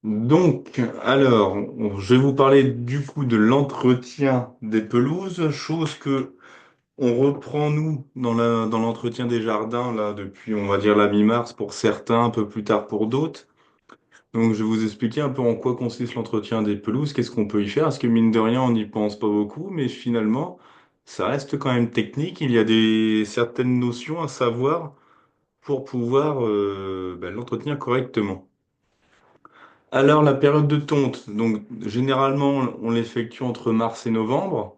Je vais vous parler du coup de l'entretien des pelouses, chose que on reprend nous dans l'entretien des jardins là depuis on va dire la mi-mars pour certains, un peu plus tard pour d'autres. Donc je vais vous expliquer un peu en quoi consiste l'entretien des pelouses, qu'est-ce qu'on peut y faire, parce que mine de rien on n'y pense pas beaucoup, mais finalement ça reste quand même technique. Il y a des certaines notions à savoir pour pouvoir l'entretenir correctement. Alors, la période de tonte, donc généralement, on l'effectue entre mars et novembre.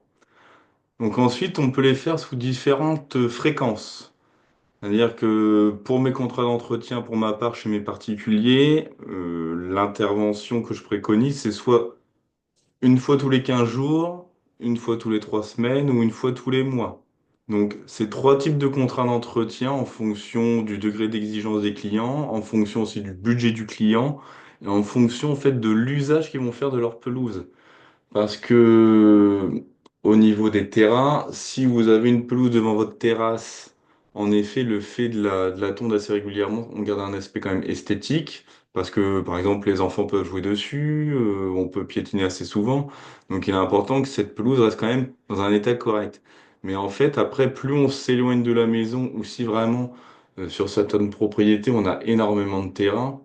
Donc ensuite, on peut les faire sous différentes fréquences. C'est-à-dire que pour mes contrats d'entretien, pour ma part, chez mes particuliers, l'intervention que je préconise, c'est soit une fois tous les 15 jours, une fois tous les 3 semaines ou une fois tous les mois. Donc, c'est trois types de contrats d'entretien en fonction du degré d'exigence des clients, en fonction aussi du budget du client et en fonction en fait de l'usage qu'ils vont faire de leur pelouse. Parce que au niveau des terrains, si vous avez une pelouse devant votre terrasse, en effet, le fait de la tonde assez régulièrement, on garde un aspect quand même esthétique. Parce que, par exemple, les enfants peuvent jouer dessus, on peut piétiner assez souvent. Donc, il est important que cette pelouse reste quand même dans un état correct. Mais en fait, après, plus on s'éloigne de la maison, ou si vraiment, sur certaines propriétés, on a énormément de terrain,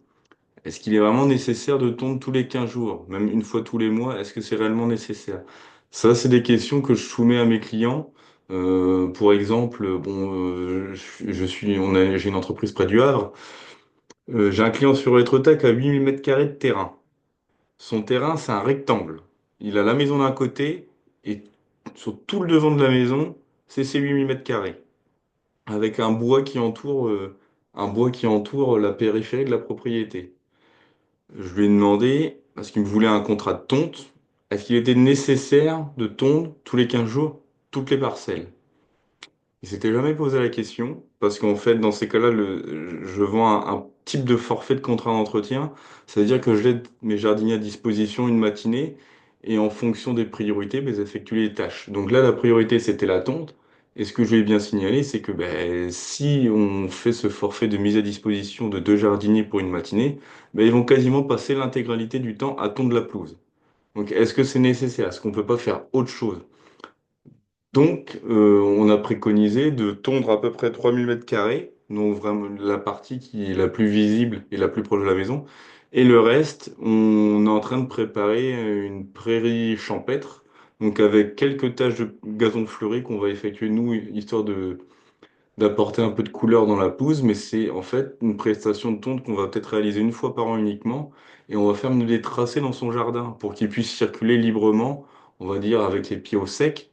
est-ce qu'il est vraiment nécessaire de tondre tous les 15 jours, même une fois tous les mois? Est-ce que c'est réellement nécessaire? Ça, c'est des questions que je soumets à mes clients. Pour exemple, j'ai une entreprise près du Havre. J'ai un client sur Étretat qui a 8000 mètres carrés de terrain. Son terrain, c'est un rectangle. Il a la maison d'un côté et sur tout le devant de la maison, c'est ses 8000 mètres carrés. Avec un bois qui entoure la périphérie de la propriété. Je lui ai demandé, parce qu'il me voulait un contrat de tonte, est-ce qu'il était nécessaire de tondre tous les 15 jours toutes les parcelles? Il s'était jamais posé la question, parce qu'en fait, dans ces cas-là, je vends un type de forfait de contrat d'entretien, c'est-à-dire que je laisse mes jardiniers à disposition une matinée, et en fonction des priorités, ben, ils effectuent les tâches. Donc là, la priorité, c'était la tonte, et ce que je lui ai bien signalé, c'est que ben, si on fait ce forfait de mise à disposition de deux jardiniers pour une matinée, ben, ils vont quasiment passer l'intégralité du temps à tondre la pelouse. Donc, est-ce que c'est nécessaire? Est-ce qu'on peut pas faire autre chose? Donc, on a préconisé de tondre à peu près 3000 mètres carrés, donc vraiment la partie qui est la plus visible et la plus proche de la maison. Et le reste, on est en train de préparer une prairie champêtre, donc avec quelques taches de gazon fleuri qu'on va effectuer nous, histoire d'apporter un peu de couleur dans la pelouse. Mais c'est en fait une prestation de tonte qu'on va peut-être réaliser une fois par an uniquement. Et on va faire des tracés dans son jardin pour qu'il puisse circuler librement, on va dire avec les pieds au sec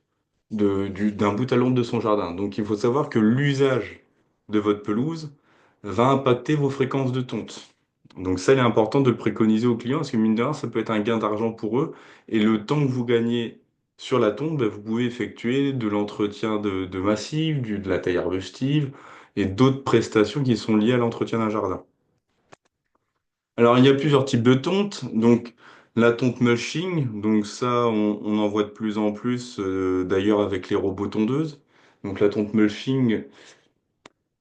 d'un bout à l'autre de son jardin. Donc il faut savoir que l'usage de votre pelouse va impacter vos fréquences de tonte. Donc ça, il est important de le préconiser aux clients parce que mine de rien, ça peut être un gain d'argent pour eux. Et le temps que vous gagnez sur la tonte, ben, vous pouvez effectuer de l'entretien de massif, de la taille arbustive et d'autres prestations qui sont liées à l'entretien d'un jardin. Alors, il y a plusieurs types de tontes. Donc, la tonte mulching, donc ça, on en voit de plus en plus, d'ailleurs avec les robots tondeuses. Donc, la tonte mulching,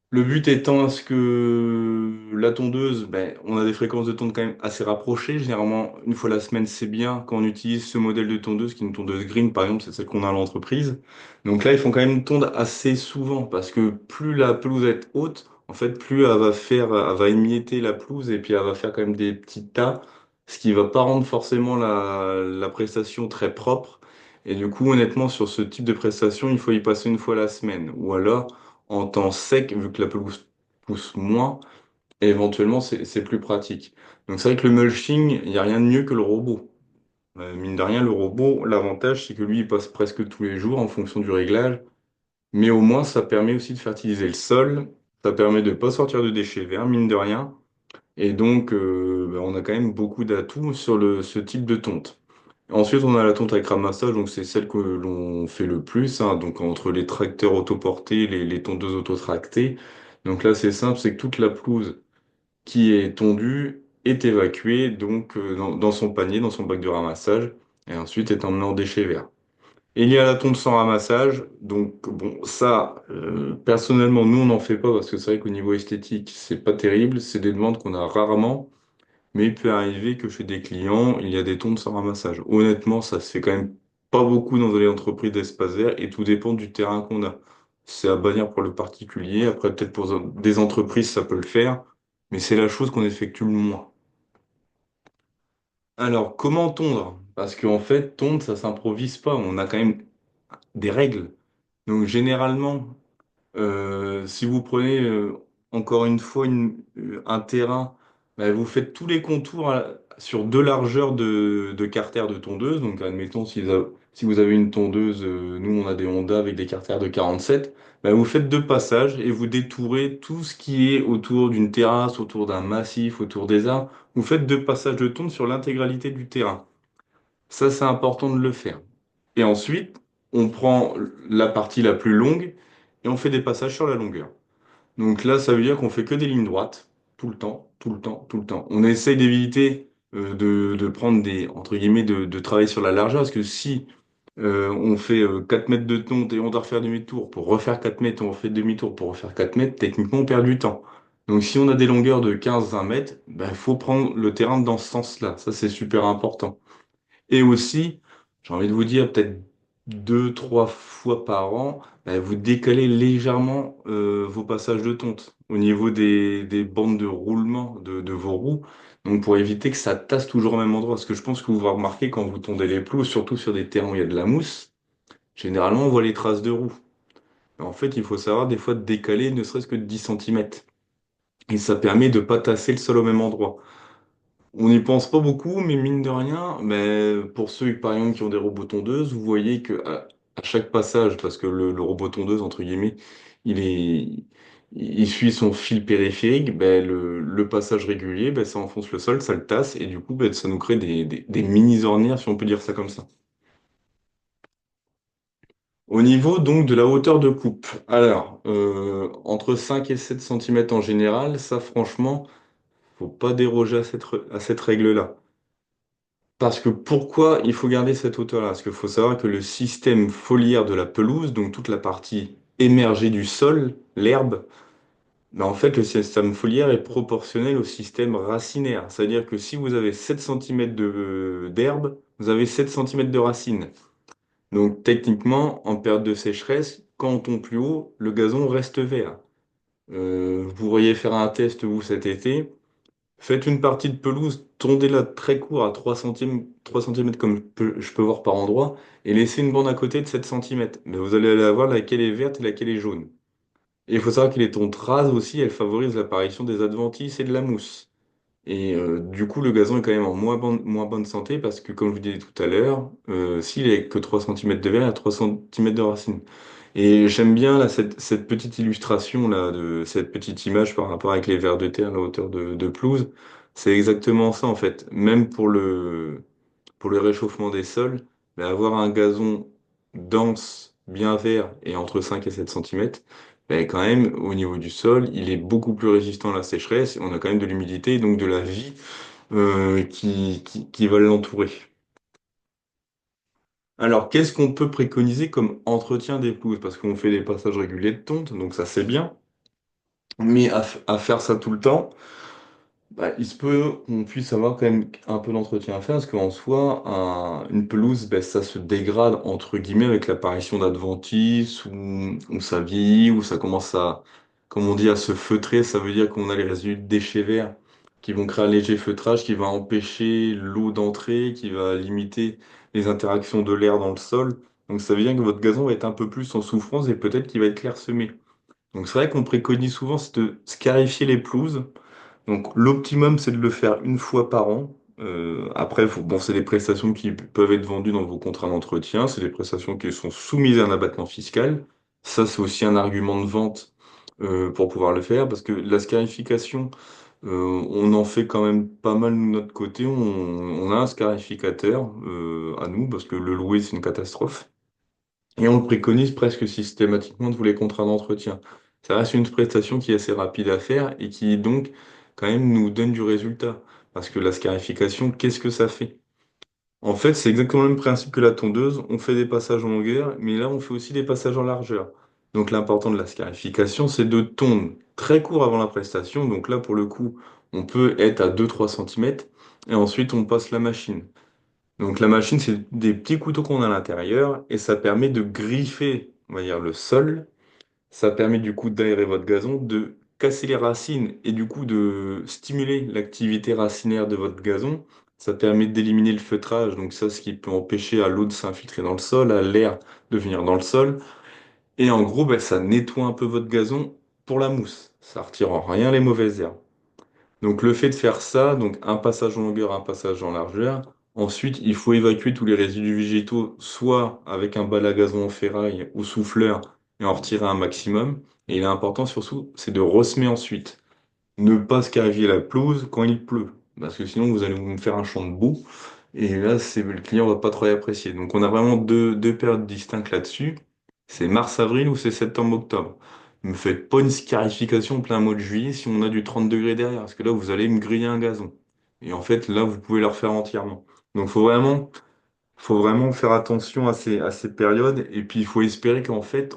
le but étant à ce que la tondeuse, ben, on a des fréquences de tonte quand même assez rapprochées. Généralement, une fois la semaine, c'est bien quand on utilise ce modèle de tondeuse, qui est une tondeuse green, par exemple, c'est celle qu'on a à l'entreprise. Donc là, ils font quand même tondre assez souvent, parce que plus la pelouse est haute, en fait, plus elle va émietter la pelouse, et puis elle va faire quand même des petits tas, ce qui va pas rendre forcément la prestation très propre. Et du coup, honnêtement, sur ce type de prestation, il faut y passer une fois la semaine. Ou alors, en temps sec, vu que la pelouse pousse moins, et éventuellement c'est plus pratique. Donc c'est vrai que le mulching, il n'y a rien de mieux que le robot. Mine de rien, le robot, l'avantage c'est que lui, il passe presque tous les jours en fonction du réglage, mais au moins ça permet aussi de fertiliser le sol, ça permet de ne pas sortir de déchets verts, mine de rien, et donc on a quand même beaucoup d'atouts sur ce type de tonte. Ensuite, on a la tonte avec ramassage, donc c'est celle que l'on fait le plus, hein, donc entre les tracteurs autoportés, les tondeuses autotractées. Donc là, c'est simple, c'est que toute la pelouse qui est tondue est évacuée donc dans son panier, dans son bac de ramassage, et ensuite est emmenée en déchets verts. Et il y a la tonte sans ramassage, donc bon, ça, personnellement, nous on n'en fait pas parce que c'est vrai qu'au niveau esthétique, c'est pas terrible, c'est des demandes qu'on a rarement. mais il peut arriver que chez des clients, il y a des tontes sans ramassage. Honnêtement, ça se fait quand même pas beaucoup dans les entreprises d'espace vert et tout dépend du terrain qu'on a. C'est à bannir pour le particulier. Après, peut-être pour des entreprises, ça peut le faire, mais c'est la chose qu'on effectue le moins. Alors, comment tondre? Parce qu'en fait, tondre, ça s'improvise pas. On a quand même des règles. Donc, généralement, si vous prenez encore une fois un terrain, bah, vous faites tous les contours sur deux largeurs de carters de tondeuse. Donc, admettons, si vous avez une tondeuse, nous on a des Honda avec des carters de 47, bah, vous faites deux passages et vous détourez tout ce qui est autour d'une terrasse, autour d'un massif, autour des arbres. Vous faites deux passages de tonde sur l'intégralité du terrain. Ça, c'est important de le faire. Et ensuite, on prend la partie la plus longue et on fait des passages sur la longueur. Donc là, ça veut dire qu'on fait que des lignes droites, tout le temps, tout le temps, tout le temps. On essaye d'éviter de prendre des, entre guillemets, de travailler sur la largeur, parce que si on fait 4 mètres de tonte et on doit refaire demi-tour pour refaire 4 mètres, on refait demi-tour pour refaire 4 mètres, techniquement, on perd du temps. Donc si on a des longueurs de 15-20 mètres, il faut prendre le terrain dans ce sens-là. Ça, c'est super important. Et aussi, j'ai envie de vous dire, peut-être deux, trois fois par an, vous décalez légèrement vos passages de tonte au niveau des bandes de roulement de vos roues. Donc pour éviter que ça tasse toujours au même endroit. Parce que je pense que vous vous remarquez quand vous tondez les pelouses, surtout sur des terrains où il y a de la mousse, généralement on voit les traces de roues. En fait, il faut savoir des fois de décaler ne serait-ce que de 10 centimètres. Et ça permet de pas tasser le sol au même endroit. On n'y pense pas beaucoup, mais mine de rien, mais pour ceux par exemple qui ont des robots tondeuses, vous voyez que à chaque passage, parce que le robot tondeuse, entre guillemets, il est, il suit son fil périphérique, le passage régulier, ça enfonce le sol, ça le tasse, et du coup, ça nous crée des mini-ornières, si on peut dire ça comme ça. Au niveau donc de la hauteur de coupe, alors, entre 5 et 7 centimètres en général, ça franchement, faut pas déroger à cette règle-là. Parce que pourquoi il faut garder cette hauteur-là? Parce qu'il faut savoir que le système foliaire de la pelouse, donc toute la partie émergée du sol, l'herbe, en fait, le système foliaire est proportionnel au système racinaire. C'est-à-dire que si vous avez 7 centimètres d'herbe, vous avez 7 centimètres de racines. Donc techniquement, en période de sécheresse, quand on tombe plus haut, le gazon reste vert. Vous pourriez faire un test, vous, cet été. Faites une partie de pelouse, tondez-la très court à 3 centimètres comme je peux voir par endroit, et laissez une bande à côté de 7 centimètres. Mais vous allez aller voir laquelle est verte et laquelle est jaune. Et il faut savoir que les tontes rases aussi, elles favorisent l'apparition des adventices et de la mousse. Et du coup, le gazon est quand même en moins bonne santé parce que, comme je vous disais tout à l'heure, s'il est que 3 centimètres de verre, il y a 3 centimètres de racine. Et j'aime bien là, cette petite illustration là, de cette petite image par rapport avec les vers de terre, la hauteur de pelouse. C'est exactement ça en fait. Même pour le réchauffement des sols, avoir un gazon dense, bien vert et entre 5 et 7 centimètres, quand même, au niveau du sol, il est beaucoup plus résistant à la sécheresse. On a quand même de l'humidité et donc de la vie qui va l'entourer. Alors, qu'est-ce qu'on peut préconiser comme entretien des pelouses? Parce qu'on fait des passages réguliers de tonte, donc ça c'est bien. Mais à faire ça tout le temps, il se peut qu'on puisse avoir quand même un peu d'entretien à faire, parce qu'en soi, une pelouse, ça se dégrade entre guillemets avec l'apparition d'adventices, où ça vieillit, où ça commence à, comme on dit, à se feutrer. Ça veut dire qu'on a les résidus de déchets verts qui vont créer un léger feutrage, qui va empêcher l'eau d'entrer, qui va limiter les interactions de l'air dans le sol. Donc ça veut dire que votre gazon va être un peu plus en souffrance et peut-être qu'il va être clairsemé. Donc c'est vrai qu'on préconise souvent c'est de scarifier les pelouses. Donc l'optimum, c'est de le faire une fois par an. Après, bon, c'est des prestations qui peuvent être vendues dans vos contrats d'entretien, c'est des prestations qui sont soumises à un abattement fiscal. Ça, c'est aussi un argument de vente pour pouvoir le faire, parce que la scarification, on en fait quand même pas mal de notre côté. On a un scarificateur à nous, parce que le louer, c'est une catastrophe. Et on le préconise presque systématiquement de tous les contrats d'entretien. Ça reste une prestation qui est assez rapide à faire et qui donc quand même nous donne du résultat. Parce que la scarification, qu'est-ce que ça fait? En fait, c'est exactement le même principe que la tondeuse. On fait des passages en longueur, mais là, on fait aussi des passages en largeur. Donc l'important de la scarification, c'est de tondre très court avant la prestation. Donc là, pour le coup, On peut être à 2-3 cm et ensuite on passe la machine. Donc la machine, c'est des petits couteaux qu'on a à l'intérieur et ça permet de griffer, on va dire, le sol. Ça permet du coup d'aérer votre gazon, de casser les racines et du coup de stimuler l'activité racinaire de votre gazon. Ça permet d'éliminer le feutrage, donc ça, ce qui peut empêcher à l'eau de s'infiltrer dans le sol, à l'air de venir dans le sol. Et en gros, ben, ça nettoie un peu votre gazon pour la mousse. Ça retire en rien les mauvaises herbes. Donc le fait de faire ça, donc un passage en longueur, un passage en largeur. Ensuite, il faut évacuer tous les résidus végétaux, soit avec un balai à gazon en ferraille ou souffleur, et en retirer un maximum. Et l'important surtout, c'est de ressemer ensuite. Ne pas scarifier la pelouse quand il pleut, parce que sinon vous allez vous faire un champ de boue. Et là, le client va pas trop y apprécier. Donc on a vraiment deux périodes distinctes là-dessus. C'est mars-avril ou c'est septembre-octobre. Ne me faites pas une scarification en plein mois de juillet si on a du 30 degrés derrière, parce que là, vous allez me griller un gazon. Et en fait, là, vous pouvez le refaire entièrement. Donc faut vraiment faire attention à ces périodes. Et puis, il faut espérer qu'en fait,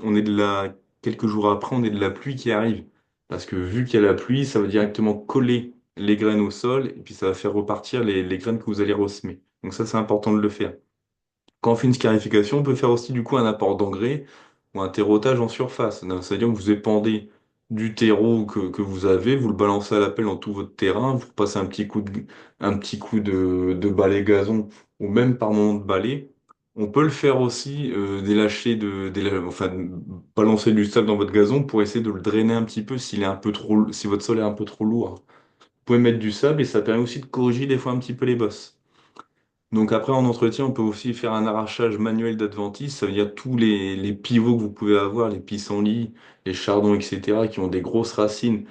quelques jours après, on ait de la pluie qui arrive. Parce que vu qu'il y a la pluie, ça va directement coller les graines au sol et puis ça va faire repartir les graines que vous allez ressemer. Donc ça, c'est important de le faire. Quand on fait une scarification, on peut faire aussi du coup un apport d'engrais ou un terreautage en surface. Donc, c'est-à-dire que vous épandez du terreau que vous avez, vous le balancez à la pelle dans tout votre terrain, vous passez un petit coup de balai gazon ou même par moment de balai. On peut le faire aussi, enfin, balancer du sable dans votre gazon pour essayer de le drainer un petit peu si votre sol est un peu trop lourd. Vous pouvez mettre du sable et ça permet aussi de corriger des fois un petit peu les bosses. Donc après, en entretien, on peut aussi faire un arrachage manuel d'adventice. Ça veut dire tous les pivots que vous pouvez avoir, les pissenlits, les chardons, etc., qui ont des grosses racines.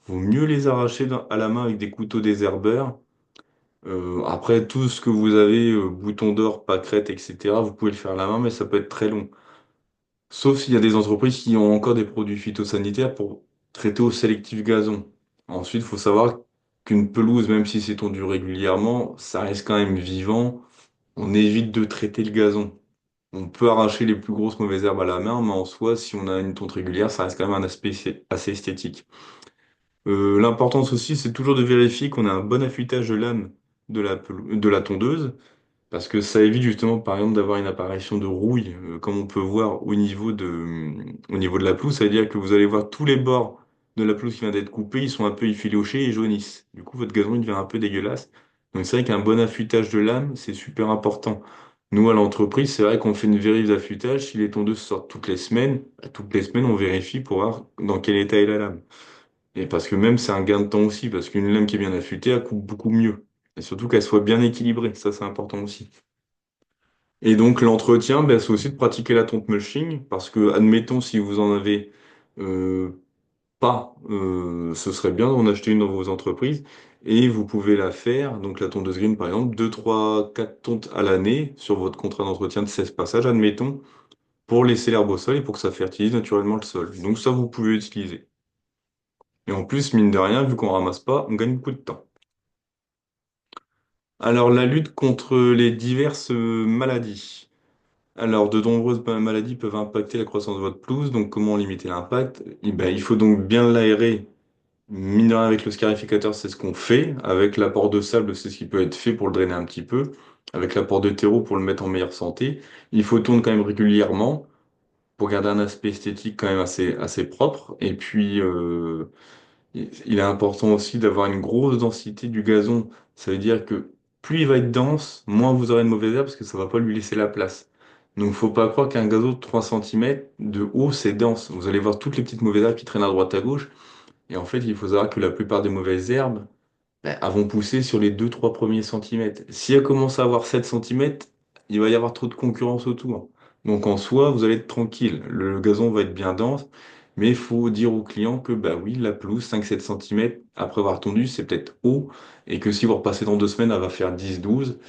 Vaut mieux les arracher à la main avec des couteaux désherbeurs. Après, tout ce que vous avez, boutons d'or, pâquerettes, etc., vous pouvez le faire à la main, mais ça peut être très long. Sauf s'il y a des entreprises qui ont encore des produits phytosanitaires pour traiter au sélectif gazon. Ensuite, il faut savoir qu'une pelouse, même si c'est tondu régulièrement, ça reste quand même vivant. On évite de traiter le gazon. On peut arracher les plus grosses mauvaises herbes à la main, mais en soi, si on a une tonte régulière, ça reste quand même un aspect assez esthétique. L'importance aussi, c'est toujours de vérifier qu'on a un bon affûtage de lame de la tondeuse, parce que ça évite justement, par exemple, d'avoir une apparition de rouille, comme on peut voir au niveau de la pelouse. Ça veut dire que vous allez voir tous les bords de la pelouse qui vient d'être coupée, ils sont un peu effilochés et jaunissent. Du coup, votre gazon, il devient un peu dégueulasse. Donc, c'est vrai qu'un bon affûtage de lame, c'est super important. Nous, à l'entreprise, c'est vrai qu'on fait une vérif d'affûtage. Si les tondeuses sortent toutes les semaines, bah, toutes les semaines, on vérifie pour voir dans quel état est la lame. Et parce que même, c'est un gain de temps aussi, parce qu'une lame qui est bien affûtée, elle coupe beaucoup mieux. Et surtout qu'elle soit bien équilibrée. Ça, c'est important aussi. Et donc l'entretien, ben, c'est aussi de pratiquer la tonte mulching, parce que, admettons, si vous en avez euh, pas, ce serait bien d'en acheter une dans vos entreprises, et vous pouvez la faire, donc la tondeuse green par exemple, 2 3 4 tontes à l'année sur votre contrat d'entretien de 16 passages, admettons, pour laisser l'herbe au sol et pour que ça fertilise naturellement le sol. Donc ça, vous pouvez utiliser. Et en plus, mine de rien, vu qu'on ramasse pas, on gagne beaucoup de temps. Alors la lutte contre les diverses maladies. Alors, de nombreuses maladies peuvent impacter la croissance de votre pelouse, donc comment limiter l'impact? Eh ben, il faut donc bien l'aérer. Mine de rien, avec le scarificateur, c'est ce qu'on fait. Avec l'apport de sable, c'est ce qui peut être fait pour le drainer un petit peu. Avec l'apport de terreau pour le mettre en meilleure santé. Il faut tourner quand même régulièrement pour garder un aspect esthétique quand même assez propre. Et puis, il est important aussi d'avoir une grosse densité du gazon. Ça veut dire que plus il va être dense, moins vous aurez de mauvaises herbes parce que ça va pas lui laisser la place. Donc faut pas croire qu'un gazon de 3 cm de haut, c'est dense. Vous allez voir toutes les petites mauvaises herbes qui traînent à droite à gauche. Et en fait, il faut savoir que la plupart des mauvaises herbes, ben, elles vont pousser sur les 2 3 premiers centimètres. Si elles commencent à avoir 7 centimètres, il va y avoir trop de concurrence autour. Donc en soi, vous allez être tranquille. Le gazon va être bien dense, mais il faut dire au client que bah oui, la pelouse, 5 7 centimètres après avoir tondu, c'est peut-être haut, et que si vous repassez dans 2 semaines, elle va faire 10 12.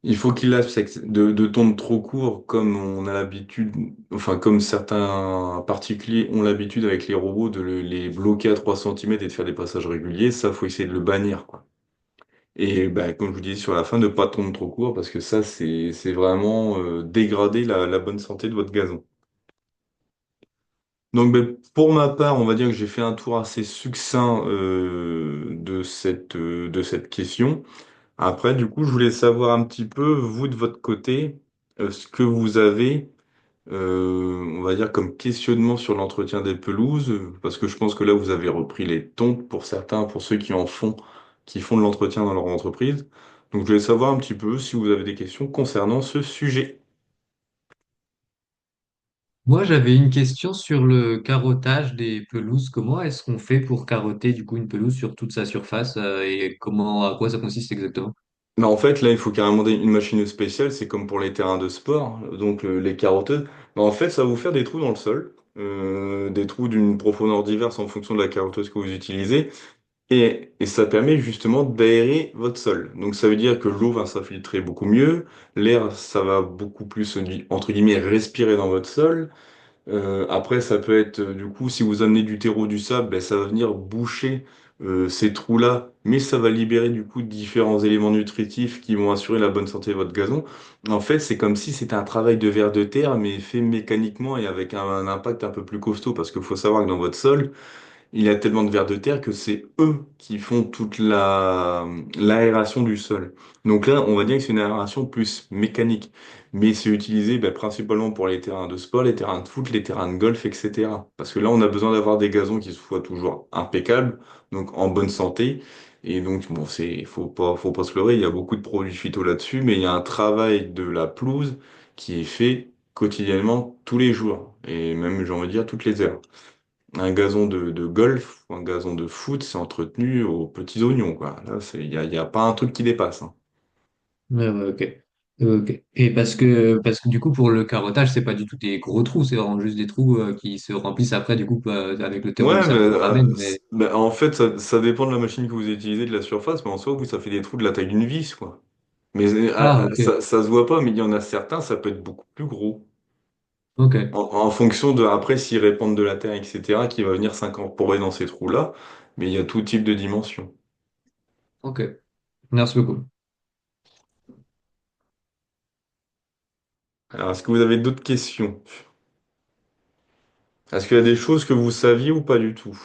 Il faut qu'il accepte de tondre trop court comme on a l'habitude, enfin comme certains particuliers ont l'habitude avec les robots les bloquer à 3 centimètres et de faire des passages réguliers. Ça, faut essayer de le bannir, quoi. Et bah, comme je vous disais sur la fin, ne pas tondre trop court parce que ça, c'est vraiment dégrader la bonne santé de votre gazon. Donc, ben, pour ma part, on va dire que j'ai fait un tour assez succinct de cette question. Après, du coup, je voulais savoir un petit peu, vous, de votre côté, ce que vous avez, on va dire, comme questionnement sur l'entretien des pelouses, parce que je pense que là, vous avez repris les tontes pour certains, pour ceux qui en font, qui font de l'entretien dans leur entreprise. Donc, je voulais savoir un petit peu si vous avez des questions concernant ce sujet. Moi, j'avais une question sur le carottage des pelouses. Comment est-ce qu'on fait pour carotter du coup une pelouse sur toute sa surface et comment, à quoi ça consiste exactement? Mais en fait, là, il faut carrément une machine spéciale, c'est comme pour les terrains de sport, donc les carotteuses. Mais en fait, ça va vous faire des trous dans le sol, des trous d'une profondeur diverse en fonction de la carotteuse que vous utilisez, et ça permet justement d'aérer votre sol. Donc ça veut dire que l'eau va s'infiltrer beaucoup mieux, l'air, ça va beaucoup plus, entre guillemets, respirer dans votre sol. Après, ça peut être, du coup, si vous amenez du terreau, du sable, ben, ça va venir boucher ces trous-là, mais ça va libérer du coup différents éléments nutritifs qui vont assurer la bonne santé de votre gazon. En fait, c'est comme si c'était un travail de vers de terre, mais fait mécaniquement et avec un impact un peu plus costaud, parce qu'il faut savoir que dans votre sol, il y a tellement de vers de terre que c'est eux qui font toute l'aération du sol. Donc là, on va dire que c'est une aération plus mécanique, mais c'est utilisé principalement pour les terrains de sport, les terrains de foot, les terrains de golf, etc. Parce que là, on a besoin d'avoir des gazons qui soient toujours impeccables, donc en bonne santé. Et donc, bon, faut pas se leurrer, il y a beaucoup de produits phyto là-dessus, mais il y a un travail de la pelouse qui est fait quotidiennement, tous les jours, et même, j'ai envie de dire, toutes les heures. Un gazon de golf ou un gazon de foot, c'est entretenu aux petits oignons, quoi. Là, il y a pas un truc qui dépasse, hein. Ouais, ouais, ok. Ok. Et parce que du coup, pour le carottage, c'est pas du tout des gros trous, c'est vraiment juste des trous qui se remplissent après, du coup, avec le terreau et le Ouais, mais sable qu'on ramène. Mais en fait, ça dépend de la machine que vous utilisez, de la surface, mais en soi, vous, ça fait des trous de la taille d'une vis, quoi. Mais ah, ok, ça se voit pas, mais il y en a certains, ça peut être beaucoup plus gros. ok, En fonction de, après, s'ils répandent de la terre, etc., qui va venir s'incorporer dans ces trous-là, mais il y a tout type de dimensions. ok. Merci beaucoup. Alors, est-ce que vous avez d'autres questions? Est-ce qu'il y a des choses que vous saviez ou pas du tout?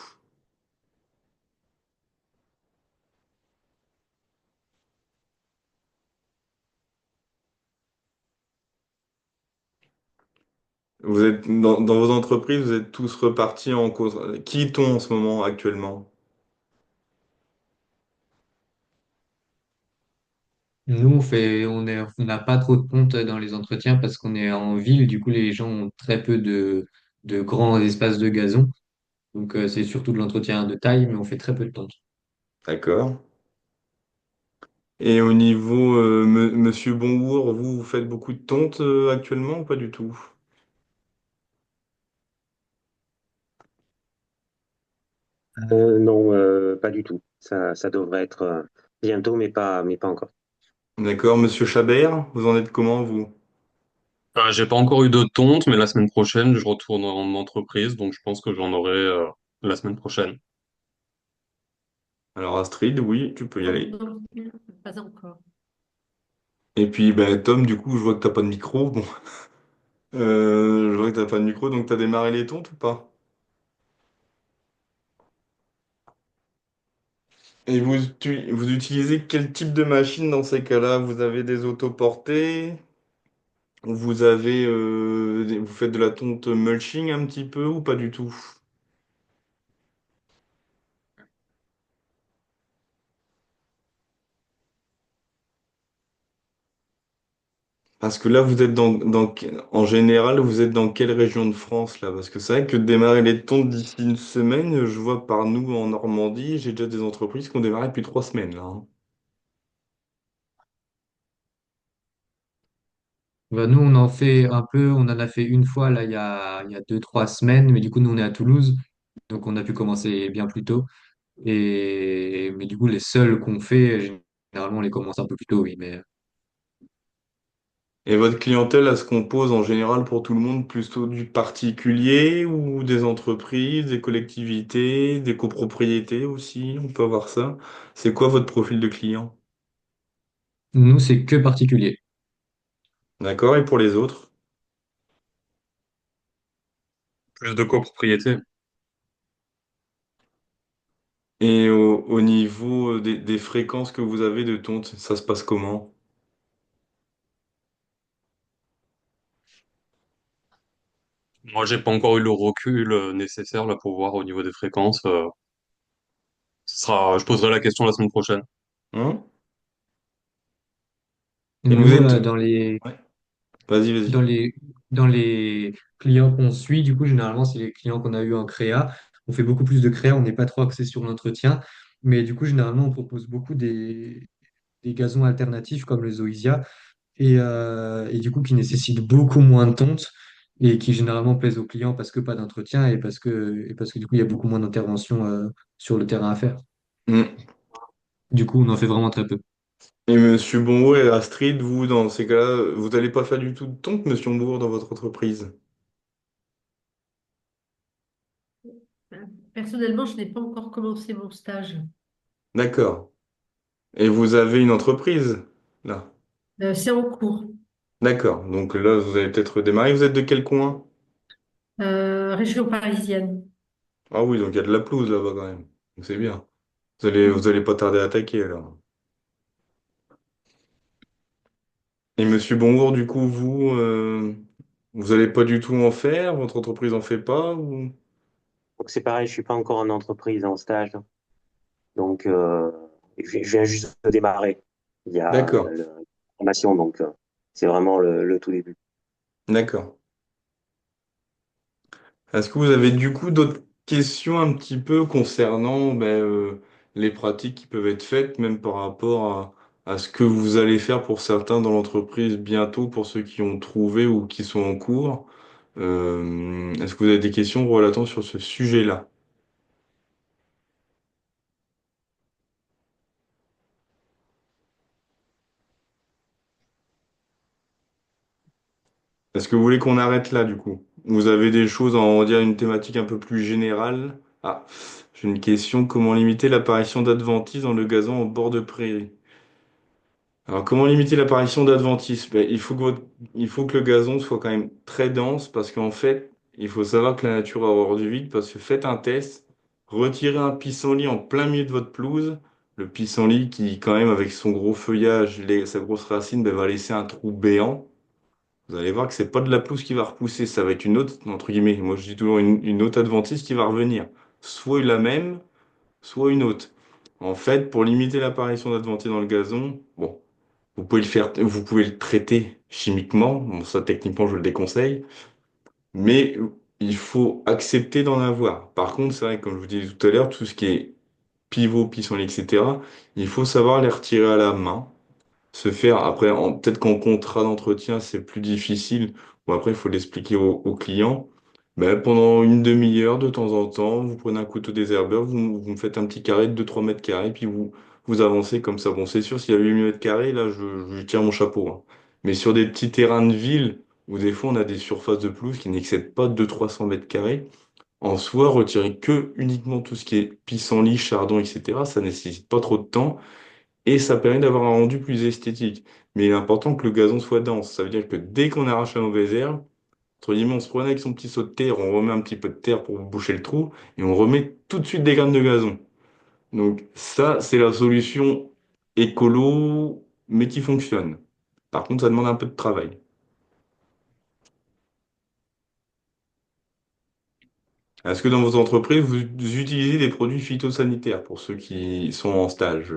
Vous êtes dans vos entreprises, vous êtes tous repartis en cause. Qui est-on en ce moment actuellement? Nous, on n'a pas trop de pontes dans les entretiens parce qu'on est en ville. Du coup, les gens ont très peu de grands espaces de gazon. Donc, c'est surtout de l'entretien de taille, mais on fait très peu de pontes. D'accord. Et au niveau Monsieur Bongour, vous faites beaucoup de tontes actuellement ou pas du tout? Non, pas du tout. Ça devrait être bientôt, mais pas encore. D'accord, Monsieur Chabert, vous en êtes comment vous? J'ai pas encore eu de tonte, mais la semaine prochaine, je retourne en entreprise, donc je pense que j'en aurai la semaine prochaine. Alors Astrid, oui, tu peux y Non, aller. non, pas encore. Et puis ben, Tom, du coup, je vois que t'as pas de micro. Bon, je vois que t'as pas de micro, donc t'as démarré les tontes ou pas? Et vous utilisez quel type de machine dans ces cas-là? Vous avez des autoportées? Vous avez, vous faites de la tonte mulching un petit peu ou pas du tout? Parce que là, vous êtes en général, vous êtes dans quelle région de France là? Parce que c'est vrai que de démarrer les tontes d'ici une semaine, je vois par nous en Normandie, j'ai déjà des entreprises qui ont démarré depuis 3 semaines là, hein. Bah, nous, on en fait un peu, on en a fait une fois là, il y a 2, 3 semaines, mais du coup, nous, on est à Toulouse, donc on a pu commencer bien plus tôt. Mais du coup, les seuls qu'on fait, généralement, on les commence un peu plus tôt, oui. Mais Et votre clientèle, elle se compose en général pour tout le monde plutôt du particulier ou des entreprises, des collectivités, des copropriétés aussi, on peut avoir ça. C'est quoi votre profil de client? nous, c'est que particulier. D'accord, et pour les autres? Plus de copropriété. Et au niveau des fréquences que vous avez de tonte, ça se passe comment? Moi, j'ai pas encore eu le recul nécessaire là pour voir au niveau des fréquences. Je poserai la question la semaine prochaine. Hein? Et vous Nous, êtes... Ouais. Vas-y, dans vas-y. les, dans les clients qu'on suit, du coup, généralement, c'est les clients qu'on a eu en créa. On fait beaucoup plus de créa, on n'est pas trop axé sur l'entretien. Mais du coup, généralement, on propose beaucoup des gazons alternatifs comme le Zoysia et du coup, qui nécessitent beaucoup moins de tonte et qui généralement plaisent aux clients parce que pas d'entretien et parce que du coup, il y a beaucoup moins d'intervention sur le terrain à faire. Hmm. Du coup, on en fait vraiment très peu. Et Monsieur Bongo et Astrid, vous, dans ces cas-là, vous n'allez pas faire du tout de tonte, Monsieur Bongo, dans votre entreprise? Personnellement, je n'ai pas encore commencé mon stage. D'accord. Et vous avez une entreprise, là? C'est en cours. D'accord. Donc là, vous allez peut-être démarrer. Vous êtes de quel coin? Région parisienne. Ah oui, donc il y a de la pelouse là-bas quand même. Donc c'est bien. Vous Mm. allez pas tarder à attaquer alors. Et Monsieur Bongour, du coup, vous allez pas du tout en faire? Votre entreprise en fait pas ou... Donc c'est pareil, je suis pas encore en entreprise en stage, donc je viens juste de démarrer. Il y a D'accord, la formation, donc c'est vraiment le tout début. d'accord. Est-ce que vous avez du coup d'autres questions un petit peu concernant les pratiques qui peuvent être faites, même par rapport à ce que vous allez faire pour certains dans l'entreprise bientôt, pour ceux qui ont trouvé ou qui sont en cours? Est-ce que vous avez des questions relatant sur ce sujet-là? Est-ce que vous voulez qu'on arrête là du coup? Vous avez des choses à en dire, une thématique un peu plus générale? Ah, j'ai une question. Comment limiter l'apparition d'adventices dans le gazon en bord de prairie? Alors, comment limiter l'apparition d'adventices? Il faut que le gazon soit quand même très dense parce qu'en fait, il faut savoir que la nature a horreur du vide parce que faites un test, retirez un pissenlit en plein milieu de votre pelouse. Le pissenlit qui, quand même, avec son gros feuillage, sa grosse racine, va laisser un trou béant. Vous allez voir que c'est pas de la pelouse qui va repousser, ça va être une autre, entre guillemets, moi je dis toujours une autre adventice qui va revenir. Soit la même, soit une autre. En fait, pour limiter l'apparition d'adventices dans le gazon, bon, vous pouvez le traiter chimiquement. Bon, ça, techniquement, je le déconseille. Mais il faut accepter d'en avoir. Par contre, c'est vrai, comme je vous disais tout à l'heure, tout ce qui est pivot, pissenlit, etc., il faut savoir les retirer à la main. Se faire, après, peut-être qu'en contrat d'entretien, c'est plus difficile. Ou après, il faut l'expliquer au client. Ben, pendant une demi-heure, de temps en temps, vous prenez un couteau désherbeur, vous me faites un petit carré de 2-3 mètres carrés, puis vous avancez comme ça. Bon, c'est sûr, s'il y a 8 mètres carrés, là, je tire mon chapeau, hein. Mais sur des petits terrains de ville, où des fois on a des surfaces de pelouse qui n'excèdent pas 200-300 mètres carrés, en soi, retirer que uniquement tout ce qui est pissenlit, chardon, etc., ça nécessite pas trop de temps et ça permet d'avoir un rendu plus esthétique. Mais il est important que le gazon soit dense. Ça veut dire que dès qu'on arrache la mauvaise herbe, entre guillemets, on se prenait avec son petit seau de terre, on remet un petit peu de terre pour boucher le trou, et on remet tout de suite des graines de gazon. Donc ça, c'est la solution écolo, mais qui fonctionne. Par contre, ça demande un peu de travail. Est-ce que dans vos entreprises, vous utilisez des produits phytosanitaires pour ceux qui sont en stage?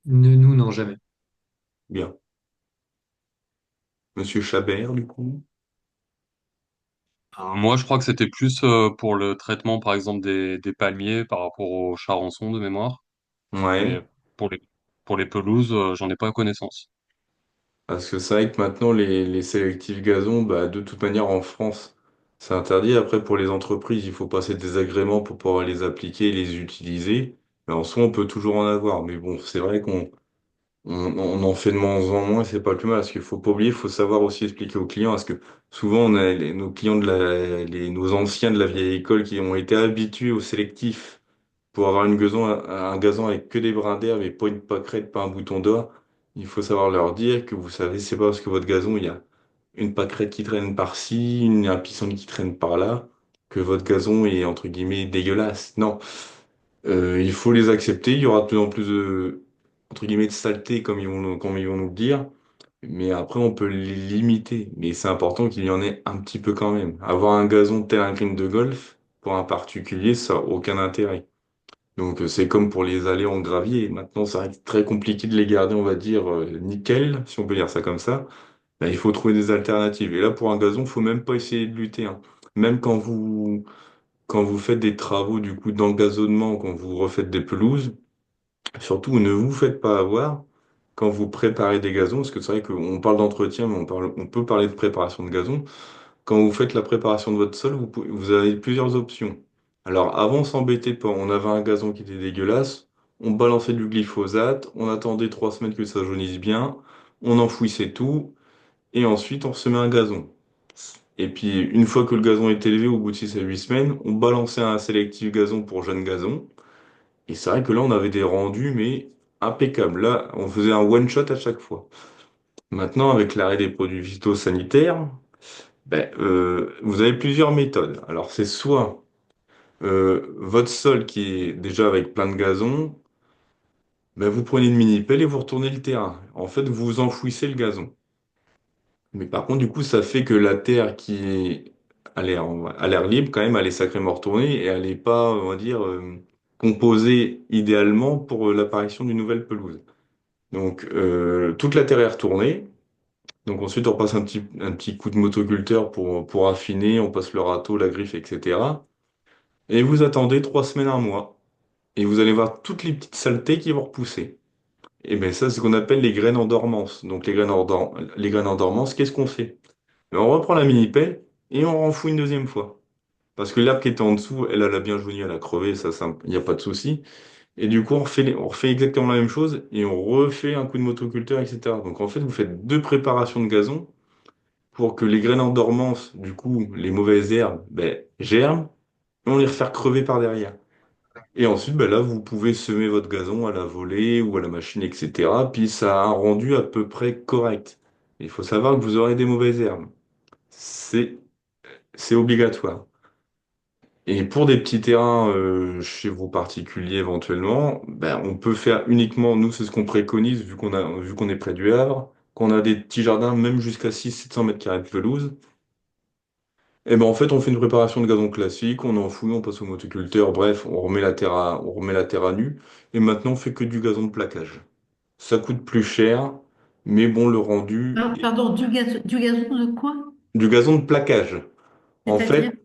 Nous, non, jamais. Bien. Monsieur Chabert, du coup? Moi, je crois que c'était plus pour le traitement, par exemple, des palmiers par rapport aux charançons de mémoire. Ouais. Mais pour pour les pelouses, j'en ai pas connaissance. Parce que c'est vrai que maintenant, les sélectifs gazon, bah, de toute manière, en France, c'est interdit. Après, pour les entreprises, il faut passer des agréments pour pouvoir les appliquer et les utiliser. Mais en soi, on peut toujours en avoir. Mais bon, c'est vrai on en fait de moins en moins, c'est pas le plus mal. Parce qu'il faut pas oublier, il faut savoir aussi expliquer aux clients. Parce que souvent, on a nos clients nos anciens de la vieille école qui ont été habitués au sélectif pour avoir un gazon avec que des brins d'herbe et pas une pâquerette, pas un bouton d'or. Il faut savoir leur dire que vous savez, c'est pas parce que votre gazon, il y a une pâquerette qui traîne par-ci, un pissenlit qui traîne par-là, que votre gazon est entre guillemets dégueulasse. Non. Il faut les accepter. Il y aura de plus en plus de, entre guillemets, de saleté, comme ils vont nous le dire. Mais après, on peut les limiter. Mais c'est important qu'il y en ait un petit peu quand même. Avoir un gazon tel un green de golf, pour un particulier, ça n'a aucun intérêt. Donc, c'est comme pour les allées en gravier. Maintenant, ça reste très compliqué de les garder, on va dire, nickel, si on peut dire ça comme ça. Ben, il faut trouver des alternatives. Et là, pour un gazon, faut même pas essayer de lutter, hein. Même quand vous faites des travaux du coup d'engazonnement, quand vous refaites des pelouses, surtout ne vous faites pas avoir quand vous préparez des gazons, parce que c'est vrai qu'on parle d'entretien, mais on peut parler de préparation de gazon. Quand vous faites la préparation de votre sol, vous avez plusieurs options. Alors avant, on s'embêtait pas. On avait un gazon qui était dégueulasse, on balançait du glyphosate, on attendait 3 semaines que ça jaunisse bien, on enfouissait tout, et ensuite on semait un gazon. Et puis, une fois que le gazon est élevé, au bout de 6 à 8 semaines, on balançait un sélectif gazon pour jeunes gazons. Et c'est vrai que là, on avait des rendus, mais impeccables. Là, on faisait un one-shot à chaque fois. Maintenant, avec l'arrêt des produits phytosanitaires, vous avez plusieurs méthodes. Alors, c'est soit votre sol qui est déjà avec plein de gazon, vous prenez une mini-pelle et vous retournez le terrain. En fait, vous enfouissez le gazon. Mais par contre, du coup, ça fait que la terre qui est à l'air libre, quand même, elle est sacrément retournée et elle n'est pas, on va dire, composée idéalement pour l'apparition d'une nouvelle pelouse. Donc, toute la terre est retournée. Donc, ensuite, on passe un petit coup de motoculteur pour affiner. On passe le râteau, la griffe, etc. Et vous attendez 3 semaines, un mois. Et vous allez voir toutes les petites saletés qui vont repousser. Et bien, ça, c'est ce qu'on appelle les graines en dormance. Donc, les graines en dormance, qu'est-ce qu'on fait? Mais on reprend la mini-pelle et on renfoue une deuxième fois. Parce que l'herbe qui était en dessous, elle a bien jauni, elle a crevé, ça, il n'y a pas de souci. Et du coup, on refait exactement la même chose et on refait un coup de motoculteur, etc. Donc en fait, vous faites deux préparations de gazon pour que les graines en dormance, du coup, les mauvaises herbes, germent et on les refait crever par derrière. Et ensuite, là, vous pouvez semer votre gazon à la volée ou à la machine, etc. Puis ça a un rendu à peu près correct. Il faut savoir que vous aurez des mauvaises herbes. C'est c'est obligatoire. Et pour des petits terrains chez vos particuliers éventuellement, on peut faire uniquement, nous c'est ce qu'on préconise vu qu'on est près du Havre, qu'on a des petits jardins même jusqu'à 600-700 mètres carrés de pelouse. Et en fait on fait une préparation de gazon classique, on enfouit, on passe au motoculteur, bref, on remet la terre à nu. Et maintenant on fait que du gazon de plaquage. Ça coûte plus cher, mais bon le rendu Ah, est pardon, du gazon de quoi? du gazon de plaquage. En C'est-à-dire? fait,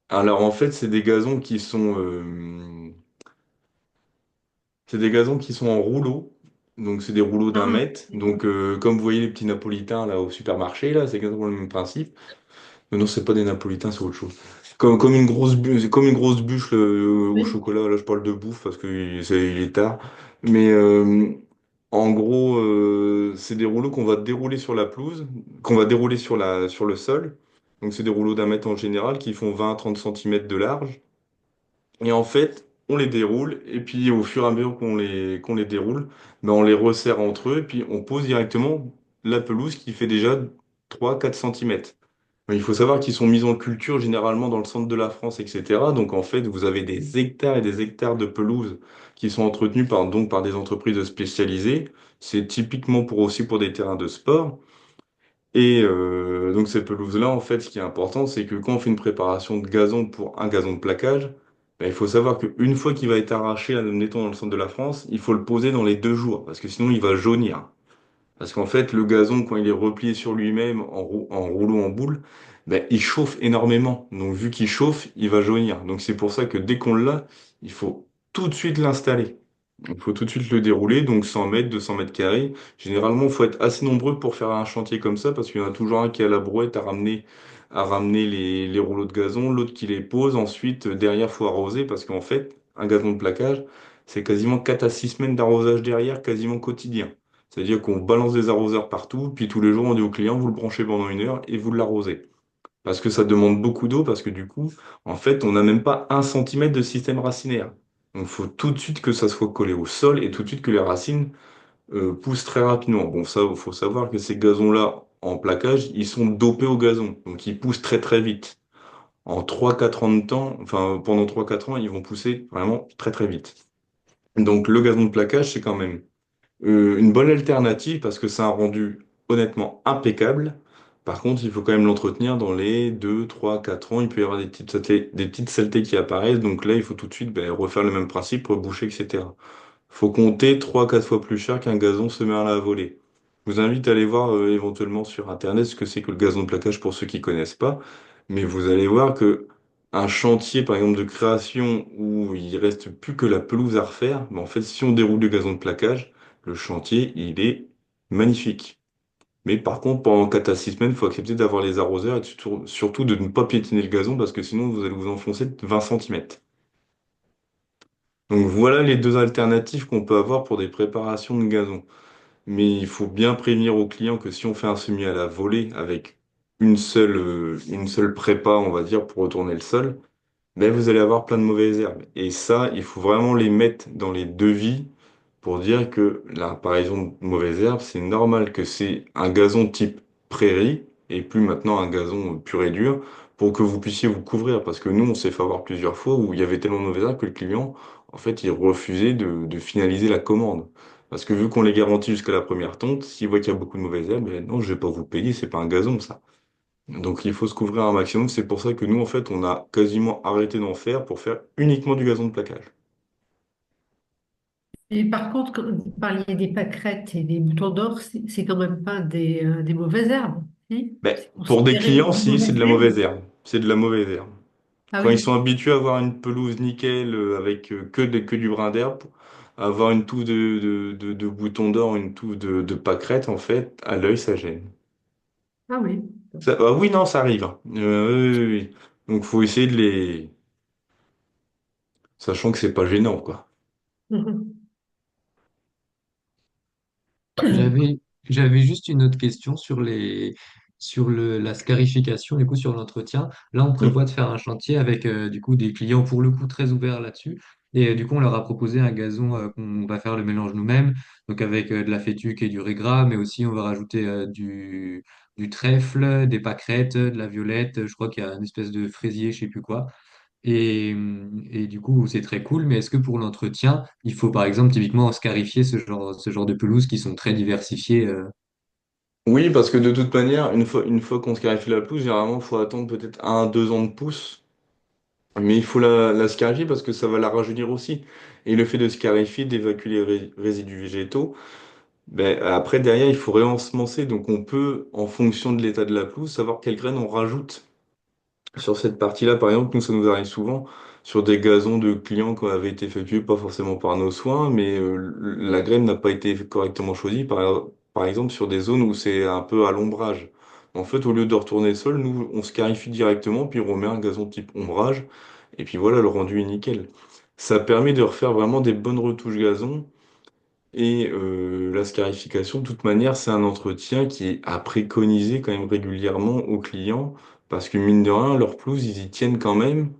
alors en fait c'est des gazons c'est des gazons qui sont en rouleau. Donc, c'est des rouleaux d'un Ah, mètre. Donc, comme vous voyez les petits napolitains là au supermarché, là, c'est exactement le même principe. Mais non, c'est pas des napolitains, c'est autre chose. Comme une grosse bûche, comme une grosse bûche au oui. chocolat. Là, je parle de bouffe parce que il est tard. Mais en gros, c'est des rouleaux qu'on va dérouler sur la pelouse, qu'on va dérouler sur le sol. Donc, c'est des rouleaux d'un mètre en général qui font 20 à 30 centimètres de large. Et en fait, on les déroule, et puis au fur et à mesure qu'on les déroule, on les resserre entre eux, et puis on pose directement la pelouse qui fait déjà 3 à 4 centimètres. Il faut savoir qu'ils sont mis en culture généralement dans le centre de la France, etc. Donc en fait, vous avez des hectares et des hectares de pelouse qui sont entretenus par des entreprises spécialisées. C'est typiquement aussi pour des terrains de sport. Et donc ces pelouses-là, en fait, ce qui est important, c'est que quand on fait une préparation de gazon pour un gazon de plaquage, il faut savoir qu'une fois qu'il va être arraché, admettons dans le centre de la France, il faut le poser dans les 2 jours, parce que sinon il va jaunir. Parce qu'en fait, le gazon, quand il est replié sur lui-même en rouleau en boule, il chauffe énormément. Donc vu qu'il chauffe, il va jaunir. Donc c'est pour ça que dès qu'on l'a, il faut tout de suite l'installer. Il faut tout de suite le dérouler, donc 100 mètres, 200 mètres carrés. Généralement, il faut être assez nombreux pour faire un chantier comme ça, parce qu'il y en a toujours un qui a la brouette à ramener les rouleaux de gazon, l'autre qui les pose. Ensuite, derrière, il faut arroser, parce qu'en fait, un gazon de plaquage, c'est quasiment 4 à 6 semaines d'arrosage derrière, quasiment quotidien. C'est-à-dire qu'on balance des arroseurs partout, puis tous les jours, on dit au client, vous le branchez pendant 1 heure et vous l'arrosez. Parce que ça demande beaucoup d'eau, parce que du coup, en fait, on n'a même pas 1 centimètre de système racinaire. Donc, il faut tout de suite que ça soit collé au sol et tout de suite que les racines poussent très rapidement. Bon, ça, il faut savoir que ces gazons-là, en plaquage, ils sont dopés au gazon. Donc ils poussent très très vite. En 3 4 ans de temps, enfin pendant 3 4 ans, ils vont pousser vraiment très très vite. Donc le gazon de plaquage, c'est quand même une bonne alternative parce que ça a un rendu honnêtement impeccable. Par contre, il faut quand même l'entretenir dans les 2 3 4 ans. Il peut y avoir des petites saletés qui apparaissent. Donc là, il faut tout de suite ben, refaire le même principe, reboucher, etc. Faut compter 3 4 fois plus cher qu'un gazon semé à la volée. Je vous invite à aller voir éventuellement sur Internet ce que c'est que le gazon de plaquage pour ceux qui connaissent pas. Mais vous allez voir que un chantier, par exemple, de création où il reste plus que la pelouse à refaire, ben, en fait, si on déroule le gazon de plaquage, le chantier, il est magnifique. Mais par contre, pendant 4 à 6 semaines, il faut accepter d'avoir les arroseurs et surtout de ne pas piétiner le gazon parce que sinon vous allez vous enfoncer de 20 centimètres. Donc voilà les deux alternatives qu'on peut avoir pour des préparations de gazon. Mais il faut bien prévenir aux clients que si on fait un semis à la volée avec une seule prépa, on va dire, pour retourner le sol, ben vous allez avoir plein de mauvaises herbes. Et ça, il faut vraiment les mettre dans les devis pour dire que l'apparition de mauvaises herbes, c'est normal que c'est un gazon type prairie et plus maintenant un gazon pur et dur pour que vous puissiez vous couvrir. Parce que nous, on s'est fait avoir plusieurs fois où il y avait tellement de mauvaises herbes que le client, en fait, il refusait de finaliser la commande. Parce que vu qu'on les garantit jusqu'à la première tonte, s'il voit qu'il y a beaucoup de mauvaises herbes, ben non, je vais pas vous payer, c'est pas un gazon, ça. Donc il faut se couvrir un maximum. C'est pour ça que nous, en fait, on a quasiment arrêté d'en faire pour faire uniquement du gazon de plaquage. Et par contre, quand vous parliez des pâquerettes et des boutons d'or, c'est quand même pas des mauvaises herbes, si? Ben, C'est pour des considéré clients, comme si, c'est mauvaises de la mauvaise herbes? herbe. C'est de la mauvaise herbe. Ah Quand ils oui. sont habitués à avoir une pelouse nickel avec que du brin d'herbe, avoir une touffe de boutons d'or, une touffe de pâquerettes, en fait, à l'œil, ça gêne. Ah oui. Ah oui, non, ça arrive, hein. Oui, oui, oui. Donc faut essayer de les... Sachant que c'est pas gênant, quoi. J'avais, j'avais juste une autre question sur la scarification, du coup, sur l'entretien. Là, on prévoit de faire un chantier avec, du coup, des clients, pour le coup, très ouverts là-dessus. Et du coup, on leur a proposé un gazon, qu'on va faire le mélange nous-mêmes, donc avec de la fétuque et du régras, mais aussi on va rajouter du trèfle, des pâquerettes, de la violette, je crois qu'il y a une espèce de fraisier, je sais plus quoi. Et du coup, c'est très cool, mais est-ce que pour l'entretien, il faut par exemple typiquement scarifier ce genre de pelouses qui sont très diversifiées Oui, parce que de toute manière, une fois qu'on scarifie la pelouse, généralement, il faut attendre peut-être 1 2 ans de pousse. Mais il faut la scarifier parce que ça va la rajeunir aussi. Et le fait de scarifier, d'évacuer les résidus végétaux, ben, après, derrière, il faut réensemencer. Donc, on peut, en fonction de l'état de la pelouse, savoir quelles graines on rajoute. Sur cette partie-là, par exemple, nous, ça nous arrive souvent sur des gazons de clients qui avaient été effectués pas forcément par nos soins, mais la graine n'a pas été correctement choisie, par exemple, sur des zones où c'est un peu à l'ombrage. En fait, au lieu de retourner le sol, nous, on scarifie directement, puis on remet un gazon type ombrage, et puis voilà, le rendu est nickel. Ça permet de refaire vraiment des bonnes retouches gazon, et la scarification, de toute manière, c'est un entretien qui est à préconiser quand même régulièrement aux clients, parce que mine de rien, leurs pelouses, ils y tiennent quand même,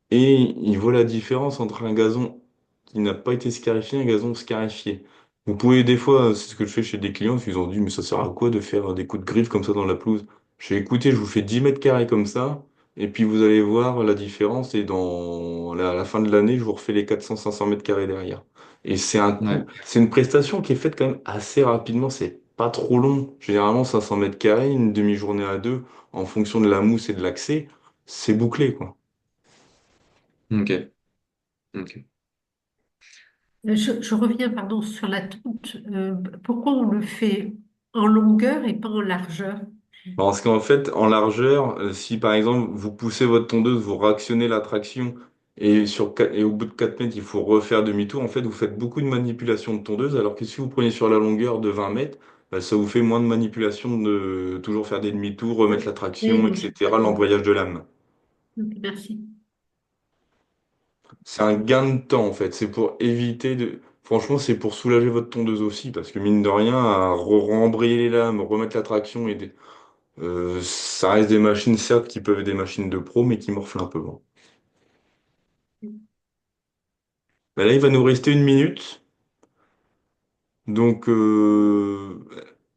et ils voient la différence entre un gazon qui n'a pas été scarifié et un gazon scarifié. Vous pouvez des fois, c'est ce que je fais chez des clients, parce qu'ils ont dit, mais ça sert à quoi de faire des coups de griffe comme ça dans la pelouse? Je fais, écoutez, je vous fais 10 mètres carrés comme ça, et puis vous allez voir la différence, et dans la fin de l'année, je vous refais les 400 500 mètres carrés derrière. Et c'est un Ouais. coût, c'est une prestation qui est faite quand même assez rapidement, c'est pas trop long. Généralement, 500 mètres carrés, une demi-journée à deux, en fonction de la mousse et de l'accès, c'est bouclé, quoi. Ok. Ok. Je reviens, pardon, sur la tonte. Pourquoi on le fait en longueur et pas en largeur? Parce qu'en fait, en largeur, si par exemple vous poussez votre tondeuse, vous réactionnez la traction et au bout de 4 mètres, il faut refaire demi-tour, en fait, vous faites beaucoup de manipulations de tondeuse, alors que si vous prenez sur la longueur de 20 mètres, bah, ça vous fait moins de manipulations de toujours faire des demi-tours, remettre la traction, Oui, etc., d'accord. l'embrayage de lame. Ok, merci. C'est un gain de temps, en fait. C'est pour éviter de. Franchement, c'est pour soulager votre tondeuse aussi, parce que mine de rien, à rembrayer les lames, remettre la traction ça reste des machines, certes, qui peuvent être des machines de pro, mais qui morflent un peu. Bon. Ben là, il va nous rester 1 minute. Donc,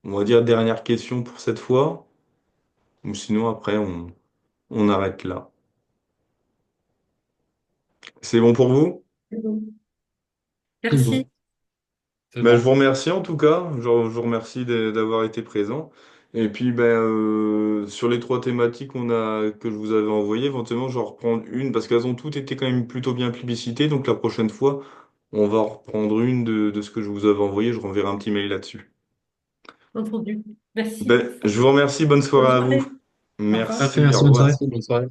on va dire dernière question pour cette fois, ou sinon après on arrête là. C'est bon pour vous? C'est bon. Merci. C'est Ben, je bon. vous remercie en tout cas, je vous remercie d'avoir été présent. Et puis ben, sur les trois thématiques que je vous avais envoyées, éventuellement je vais en reprendre une parce qu'elles ont toutes été quand même plutôt bien plébiscitées. Donc la prochaine fois, on va reprendre une de ce que je vous avais envoyé, je renverrai un petit mail là-dessus. Entendu. Merci. Ben, je vous remercie, bonne Bonne soirée à vous. soirée. Au revoir. Parfait, Merci, au merci, bonne revoir. soirée. Merci, bonne soirée.